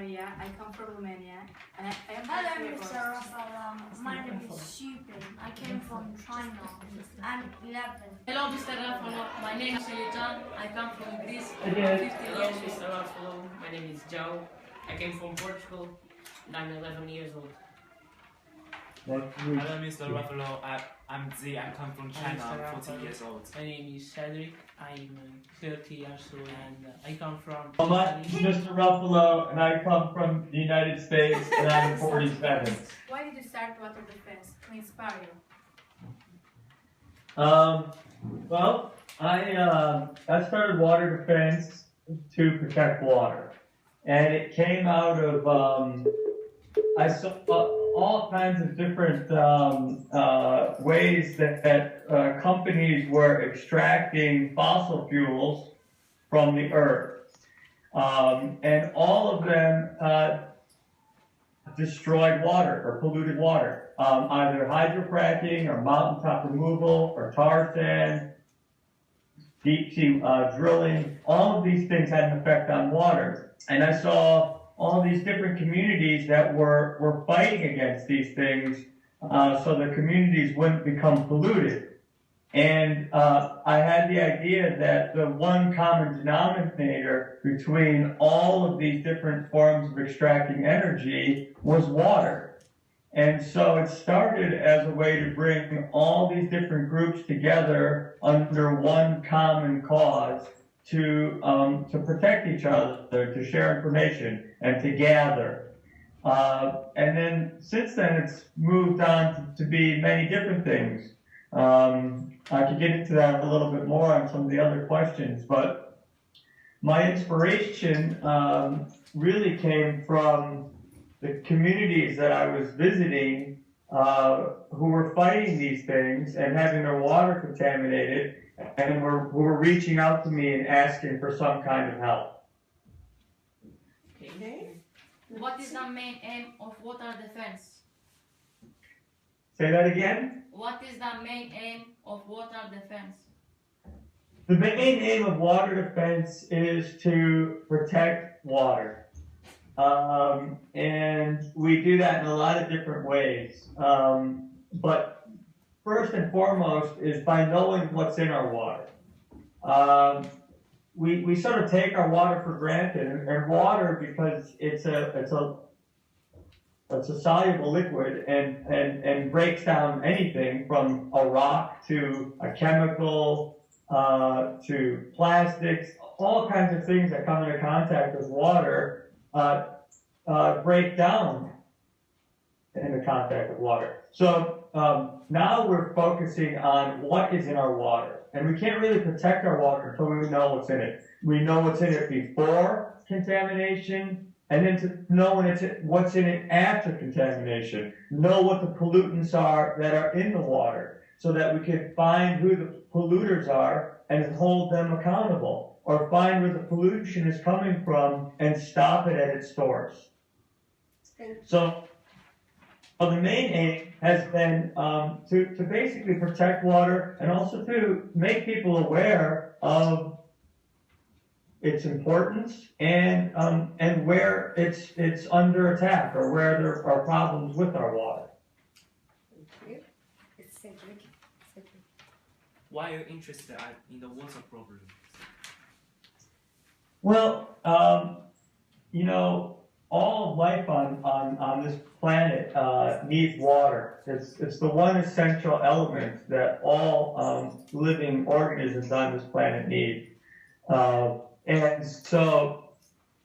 Maria. I come from Romania. And I am Hello, Mr. Ruffalo. My name is Supin. I came from China. I'm 11. Hello, Mr. Ruffalo. My name is Elijan. I come from Greece. I'm 15 Hello, years Mr. Ruffalo. My name is Joe. I came from Portugal and I'm 11 years old. Hello, Mr. Ruffalo. I'm Z. I come from China. I'm 14 years old. My name is Cedric. I'm 30 years old and I come from My name is Mr. Ruffalo and I come from the United States and I'm 47. Why did you start water defense? To inspire you? Well, I started water defense to protect water. And it came out of, I saw all kinds of different ways that companies were extracting fossil fuels from the earth. And all of them destroyed water or polluted water, either hydrofracking or mountaintop removal or tar sand, deep sea drilling. All of these things had an effect on water. And I saw all these different communities that were fighting against these things so the communities wouldn't become polluted. And I had the idea that the one common denominator between all of these different forms of extracting energy was water. And so it started as a way to bring all these different groups together under one common cause to protect each other, to share information, and to gather. And then since then, it's moved on to be many different things. I could get into that a little bit more on some of the other questions, but my inspiration really came from the communities that I was visiting who were fighting these things and having their water contaminated, and who were reaching out to me and asking for some kind of help. Okay. What is the main aim of water defense? Say that again? What is the main aim of water defense? The main aim of water defense is to protect water. And we do that in a lot of different ways. But first and foremost is by knowing what's in our water. We sort of take our water for granted, and water, because it's a soluble liquid and breaks down anything from a rock to a chemical to plastics. All kinds of things that come into contact with water break down into contact with water. So now we're focusing on what is in our water. And we can't really protect our water until we know what's in it. We know what's in it before contamination, and then to know what's in it after contamination. Know what the pollutants are that are in the water, so that we can find who the polluters are and hold them accountable, or find where the pollution is coming from and stop it at its source. So the main aim has been to basically protect water, and also to make people aware of its importance and where it's under attack, or where there are problems with our water. Thank you. It's Cedric. Why are you interested in the water problem? Well, all of life on this planet needs water. It's the one essential element that all living organisms on this planet need. And so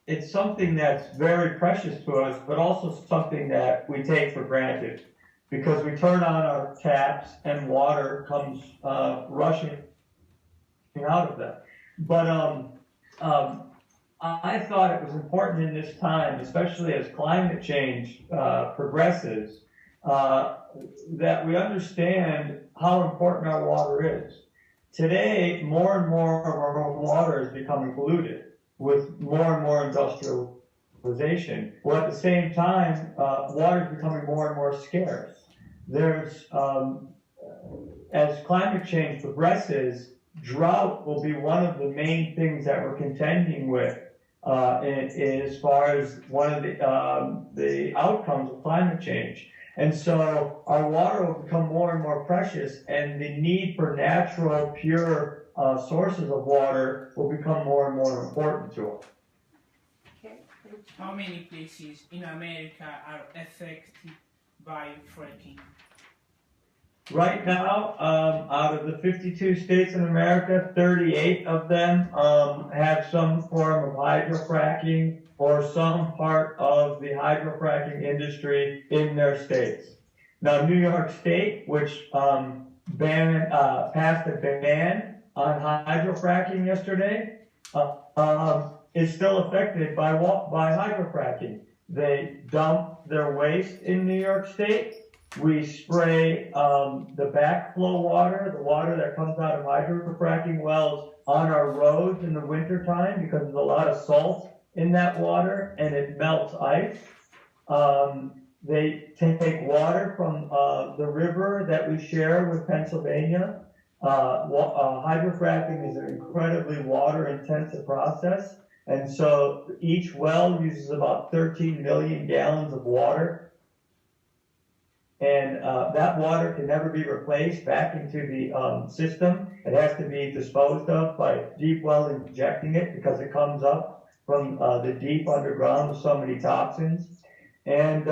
it's something that's very precious to us, but also something that we take for granted, because we turn on our taps and water comes rushing out of them. But I thought it was important in this time, especially as climate change progresses, that we understand how important our water is. Today, more and more of our water is becoming polluted with more and more industrialization. Well, at the same time, water is becoming more and more scarce. There's, as climate change progresses, drought will be one of the main things that we're contending with as far as one of the outcomes of climate change. And so our water will become more and more precious, and the need for natural, pure sources of water will become more and more important to us. How many places in America are affected by fracking? Right now, out of the 52 states in America, 38 of them have some form of hydrofracking or some part of the hydrofracking industry in their states. Now, New York State, which passed a ban on hydrofracking yesterday, is still affected by hydrofracking. They dump their waste in New York State. We spray the backflow water, the water that comes out of hydrofracking wells, on our roads in the wintertime because there's a lot of salt in that water and it melts ice. They take water from the river that we share with Pennsylvania. Hydrofracking is an incredibly water-intensive process, and so each well uses about 13 million gallons of water. And that water can never be replaced back into the system. It has to be disposed of by deep well injecting it because it comes up from the deep underground with so many toxins. And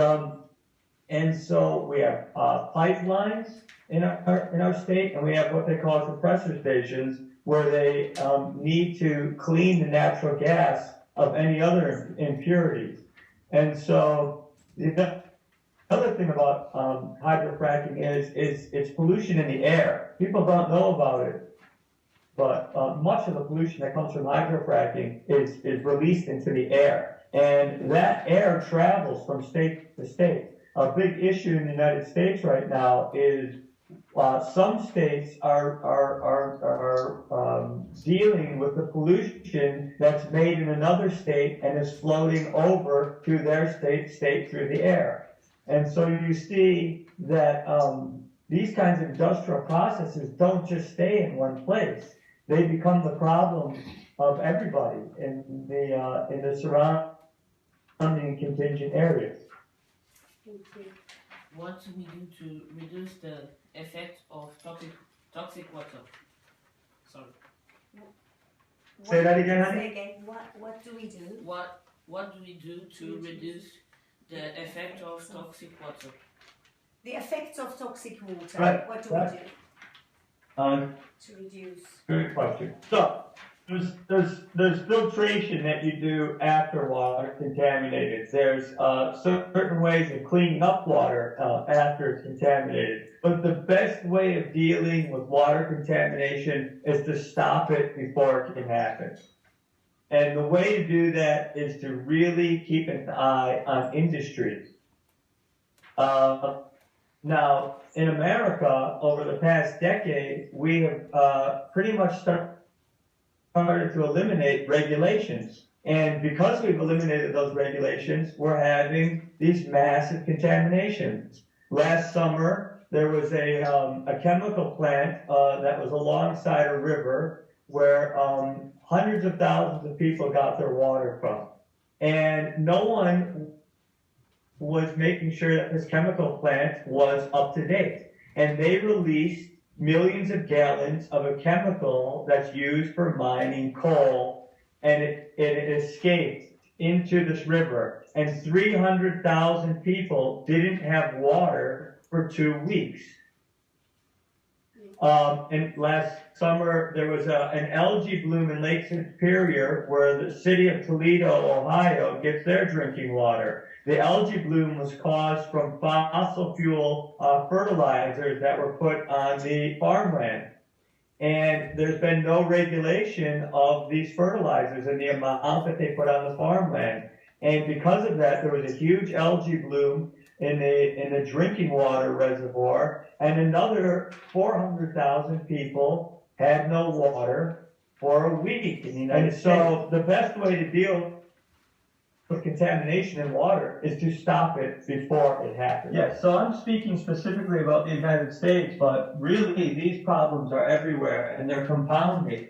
so we have pipelines in our state, and we have what they call compressor stations where they need to clean the natural gas of any other impurities. And so the other thing about hydrofracking is it's pollution in the air. People don't know about it, but much of the pollution that comes from hydrofracking is released into the air. And that air travels from state to state. A big issue in the United States right now is some states are dealing with the pollution that's made in another state and is floating over to their state through the air. And so you see that these kinds of industrial processes don't just stay in one place. They become the problem of everybody in the surrounding contingent areas. What do we do to reduce the effect of toxic water? Sorry. Say that again, honey? Say again. What do we do? What do we do to reduce the effect of toxic water? The effects of toxic water. Right. What do we do to reduce? Good question. So there's filtration that you do after water contaminated. There's certain ways of cleaning up water after it's contaminated. But the best way of dealing with water contamination is to stop it before it can happen. And the way to do that is to really keep an eye on industries. Now, in America, over the past decade, we have pretty much started to eliminate regulations. And because we've eliminated those regulations, we're having these massive contaminations. Last summer, there was a chemical plant that was alongside a river where hundreds of thousands of people got their water from. And no one was making sure that this chemical plant was up to date. And they released millions of gallons of a chemical that's used for mining coal, and it escaped into this river. And 300,000 people didn't have water for 2 weeks. And last summer, there was an algae bloom in Lake Superior where the city of Toledo, Ohio, gets their drinking water. The algae bloom was caused from fossil fuel fertilizers that were put on the farmland. And there's been no regulation of these fertilizers and the amount that they put on the farmland. And because of that, there was a huge algae bloom in the drinking water reservoir, and another 400,000 people had no water for a week in the United States. So the best way to deal with contamination in water is to stop it before it happens. Yes, so I'm speaking specifically about the United States, but really these problems are everywhere and they're compounding.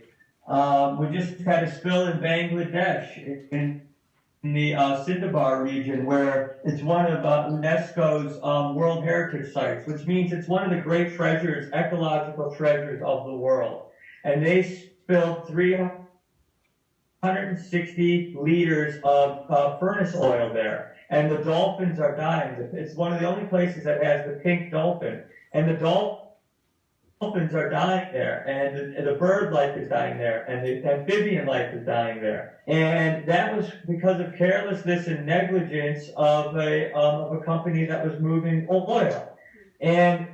We just had a spill in Bangladesh in the Sindhbar region, where it's one of UNESCO's World Heritage Sites, which means it's one of the great treasures, ecological treasures of the world. And they spilled 360 liters of furnace oil there. And the dolphins are dying. It's one of the only places that has the pink dolphin. And the dolphins are dying there, and the bird life is dying there, and the amphibian life is dying there. And that was because of carelessness and negligence of a company that was moving oil. And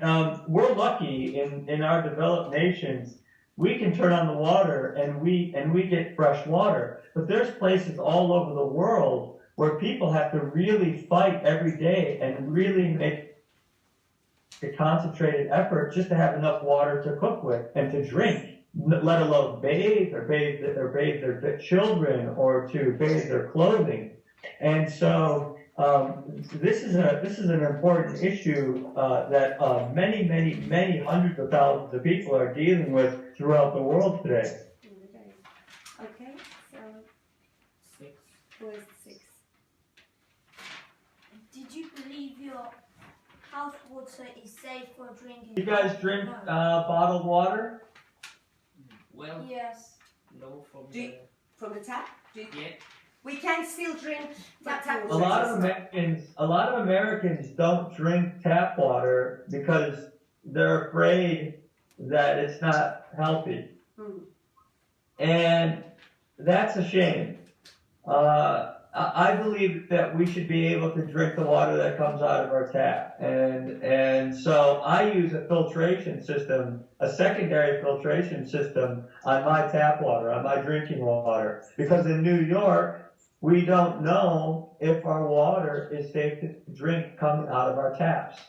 we're lucky in our developed nations. We can turn on the water and we get fresh water. But there's places all over the world where people have to really fight every day and really make a concentrated effort just to have enough water to cook with and to drink, let alone bathe their children or to bathe their clothing. And so this is an important issue that many hundreds of thousands of people are dealing with throughout the world today. Okay, so 6. who is 6? Did you believe your house water is safe for drinking? You guys drink bottled water? Well, Yes. no, from Do you- the From the tap? yeah. We can still drink tap water. A lot of Americans don't drink tap water because they're afraid that it's not healthy. And that's a shame. I believe that we should be able to drink the water that comes out of our tap. And so I use a filtration system, a secondary filtration system on my tap water, on my drinking water. Because in New York, we don't know if our water is safe to drink coming out of our taps.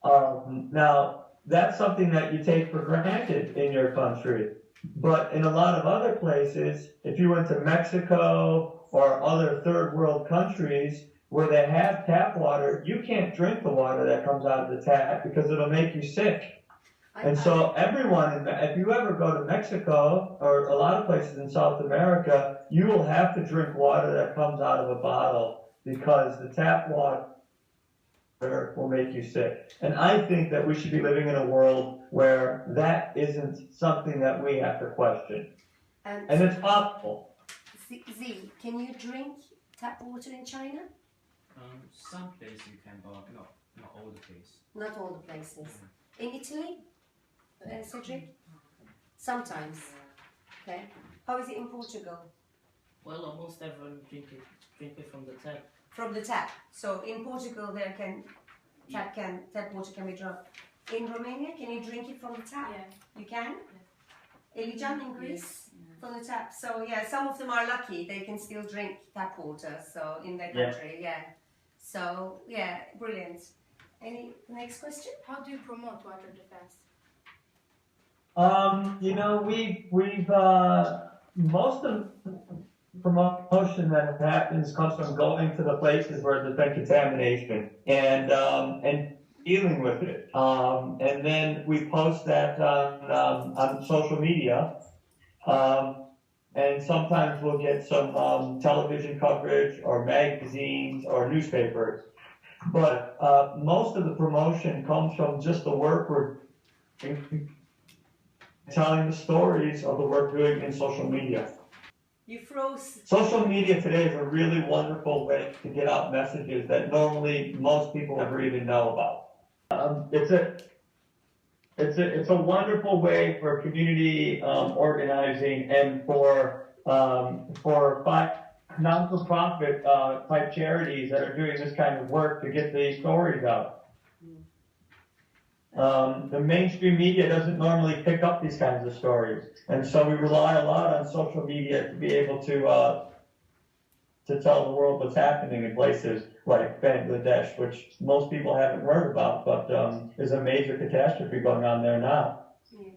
Now, that's something that you take for granted in your country. But in a lot of other places, if you went to Mexico or other third world countries where they have tap water, you can't drink the water that comes out of the tap because it'll make you sick. And so everyone, if you ever go to Mexico or a lot of places in South America, you will have to drink water that comes out of a bottle because the tap water will make you sick. And I think that we should be living in a world where that isn't something that we have to question. And it's possible. Z, can you drink tap water in China? Some places you can, but not all the places. Not all the places. In Italy, Cedric? Sometimes. Okay. How is it in Portugal? Well, almost everyone drink it from the tap. From the tap. So in Portugal, tap water can be drunk. In Romania, can you drink it from the tap? Yeah. You can? Elijan in Greece? From the tap. So yeah, some of them are lucky. They can still drink tap water. So in their country, So yeah, brilliant. Any next question? How do you promote water defense? We've most of the promotion that happens comes from going to the places where there's been contamination and dealing with it. And then we post that on social media. And sometimes we'll get some television coverage or magazines or newspapers. But most of the promotion comes from just the work we're doing, telling the stories of the work doing in social media. You froze. Social media today is a really wonderful way to get out messages that normally most people never even know about. It's a wonderful way for community organizing and for non-for-profit type charities that are doing this kind of work to get these stories out. The mainstream media doesn't normally pick up these kinds of stories, and so we rely a lot on social media to be able to tell the world what's happening in places like Bangladesh, which most people haven't heard about, but is a major catastrophe going on there now. Yeah.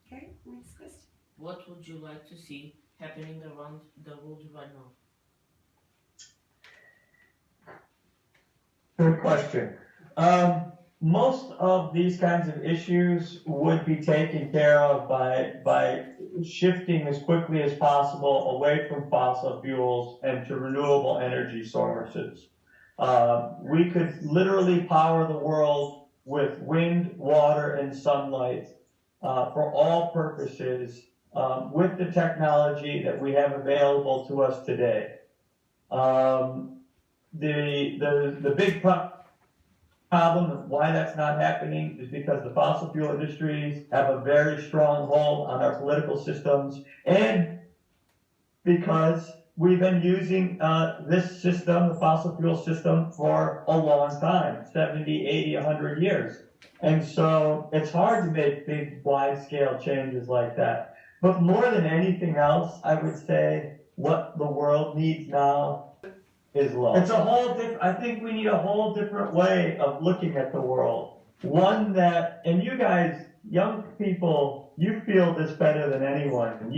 Okay, next question. What would you like to see happening around the world right now? Good question. most of these kinds of issues would be taken care of by shifting as quickly as possible away from fossil fuels and to renewable energy sources. We could literally power the world with wind, water, and sunlight for all purposes with the technology that we have available to us today. The big problem of why that's not happening is because the fossil fuel industries have a very strong hold on our political systems, and because we've been using this system, the fossil fuel system, for a long time, 70, 80, 100 years. And so it's hard to make big, wide-scale changes like that. But more than anything else, I would say what the world needs now is love. It's a whole different, I think we need a whole different way of looking at the world. One that, and you guys, young people, you feel this better than anyone.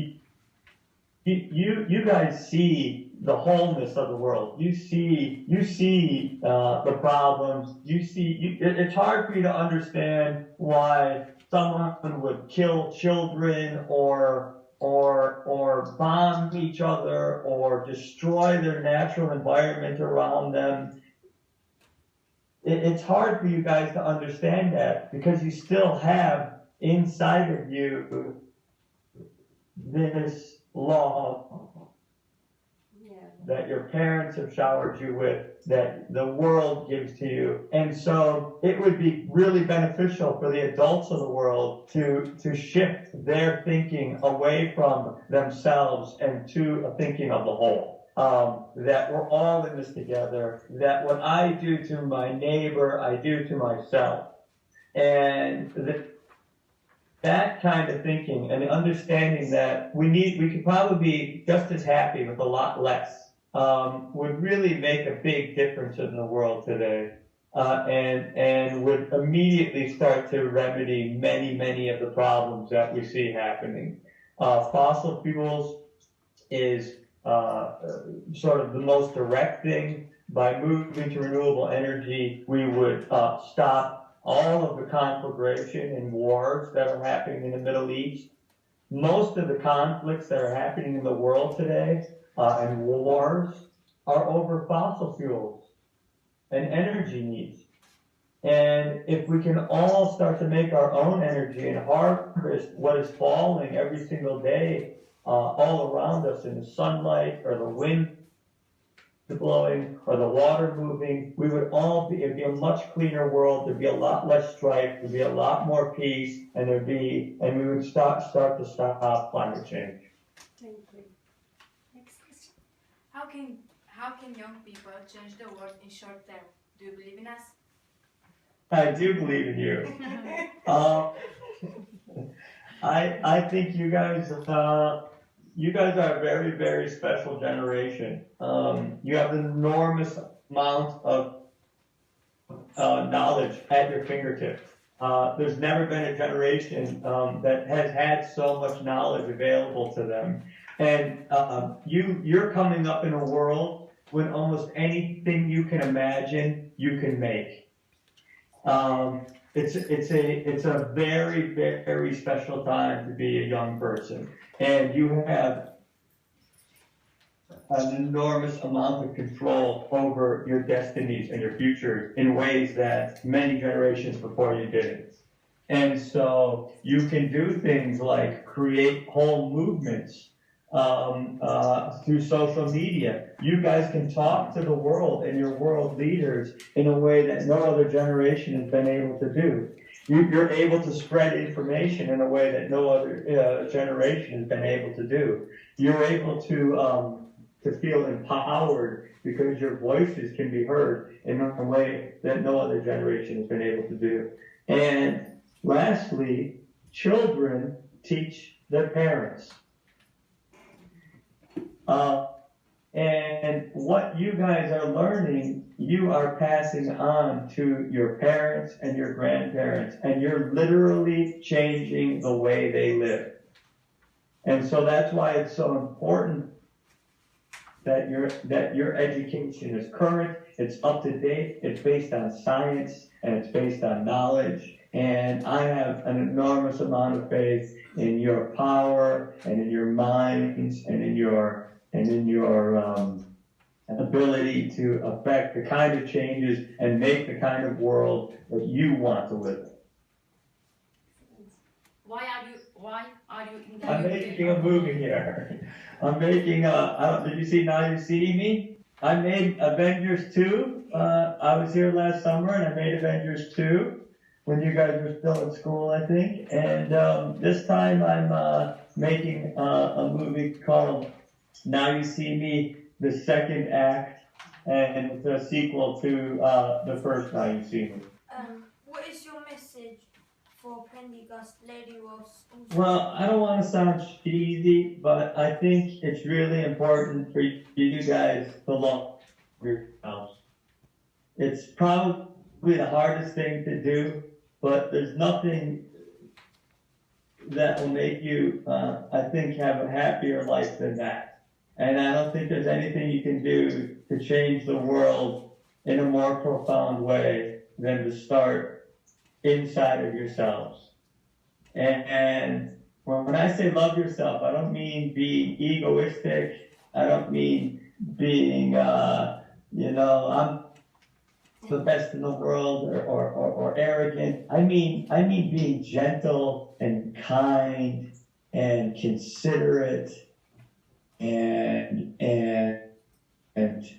You guys see the wholeness of the world. You see the problems. It's hard for you to understand why someone would kill children or bomb each other or destroy their natural environment around them. It's hard for you guys to understand that because you still have inside of you this law that your parents have showered you with, that the world gives to you. And so it would be really beneficial for the adults of the world to shift their thinking away from themselves and to a thinking of the whole. That we're all in this together, that what I do to my neighbor, I do to myself. And that kind of thinking and understanding that we could probably be just as happy with a lot less would really make a big difference in the world today, and would immediately start to remedy many of the problems that we see happening. Fossil fuels is sort of the most direct thing. By moving to renewable energy, we would stop all of the conflagration and wars that are happening in the Middle East. Most of the conflicts that are happening in the world today and wars are over fossil fuels and energy needs. And if we can all start to make our own energy and harvest what is falling every single day all around us in the sunlight or the wind blowing or the water moving, it'd be a much cleaner world. There'd be a lot less strife. There'd be a lot more peace, and we would start to stop climate change. Thank you. Next question. How can young people change the world in short term? Do you believe in us? I do believe in you. I think you guys are a very, very special generation. You have an enormous amount of knowledge at your fingertips. There's never been a generation that has had so much knowledge available to them. And you're coming up in a world when almost anything you can imagine, you can make. It's a very, very special time to be a young person. And you have an enormous amount of control over your destinies and your futures in ways that many generations before you didn't. And so you can do things like create whole movements through social media. You guys can talk to the world and your world leaders in a way that no other generation has been able to do. You're able to spread information in a way that no other generation has been able to do. You're able to feel empowered because your voices can be heard in a way that no other generation has been able to do. And lastly, children teach their parents. And what you guys are learning, you are passing on to your parents and your grandparents, and you're literally changing the way they live. And so that's why it's so important that your education is current, it's up to date, it's based on science, and it's based on knowledge. And I have an enormous amount of faith in your power and in your minds and in your ability to affect the kind of changes and make the kind of world that you want to live in. Why are you in the I'm UK? making a movie here. I'm making did you see Now You See Me? I made Avengers 2. I was here last summer and I made Avengers 2 when you guys were still at school, I think. And this time I'm making a movie called Now You See Me, the second act, and it's a sequel to the first Now You See Me. What is your message for Pendergast Lady Ross? Well, I don't want to sound cheesy, but I think it's really important for you guys to love yourselves. It's probably the hardest thing to do, but there's nothing that will make you, I think, have a happier life than that. And I don't think there's anything you can do to change the world in a more profound way than to start inside of yourselves. And when I say love yourself, I don't mean being egoistic. I don't mean being, I'm the best in the world or arrogant. I mean being gentle and kind and considerate and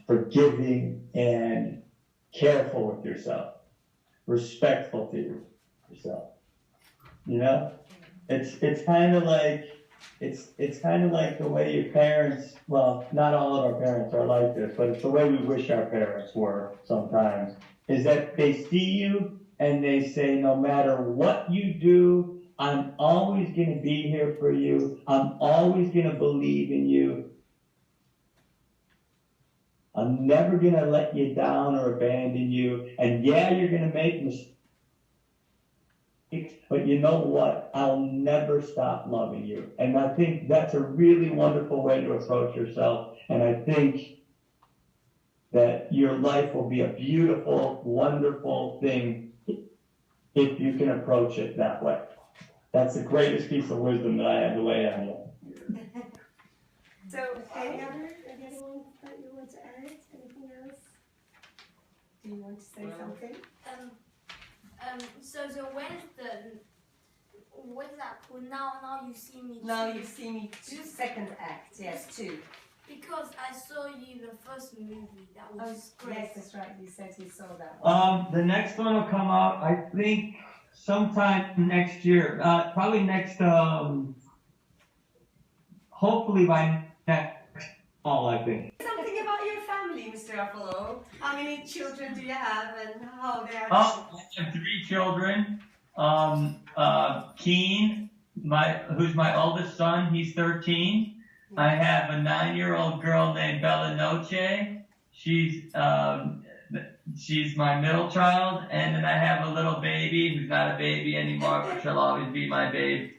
forgiving and careful with yourself, respectful to yourself. You know, it's kind of like the way your parents. Well, not all of our parents are like this, but it's the way we wish our parents were sometimes. Is that they see you and they say, no matter what you do, I'm always going to be here for you. I'm always going to believe in you. I'm never going to let you down or abandon you. And yeah, you're going to make mistakes. But you know what? I'll never stop loving you. And I think that's a really wonderful way to approach yourself. And I think that your life will be a beautiful, wonderful thing if you can approach it that way. That's the greatest piece of wisdom that I have to lay on you. So, any other one that you want to add? Anything else? Do you want to say something? So when's that called? Now You See Me. Now You See Me, second act, yes, 2. Because I saw you the first movie, that was great. Yes, that's right. You said you saw that one. The next one will come out, I think, sometime next year. Probably next, hopefully by next fall, I think. Something about your family, Mr. Ruffalo. How many children do you have and how they are? I have 3 children. Keen, who's my oldest son, he's 13. I have a 9-year-old girl named Bella Noche. She's my middle child, and then I have a little baby who's not a baby anymore, but she'll always be my baby.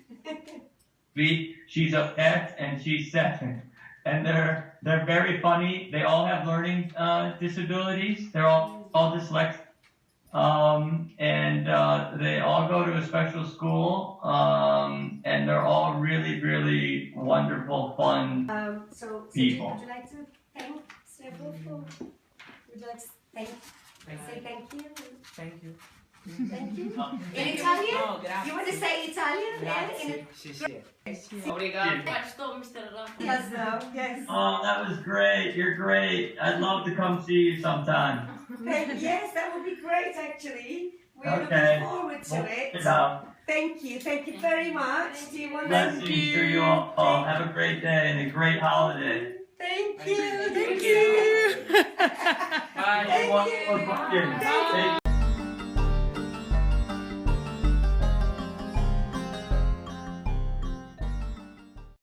She's a pet, and she's 7. And they're very funny. They all have learning disabilities. They're all dyslexic. And they all go to a special school, and they're all really, really wonderful, fun people. Would you like to thank Stefan for? Would you like to say thank you? Thank you. Thank you. In Italian? No, grazie. You want to say Italian? Grazie. Sì, sì. Obrigado. Stop, Mr. Ruffalo. Yes, no, yes. Oh, that was great. You're great. I'd love to come see you sometime. Yes, that would be great actually. We're Okay. looking forward to it. Thank Thank you very much. Do you want to? Blessings to you all. Have a great day and a great holiday. Thank you. Thank you. Bye. Thank One you. more booking. Thank you.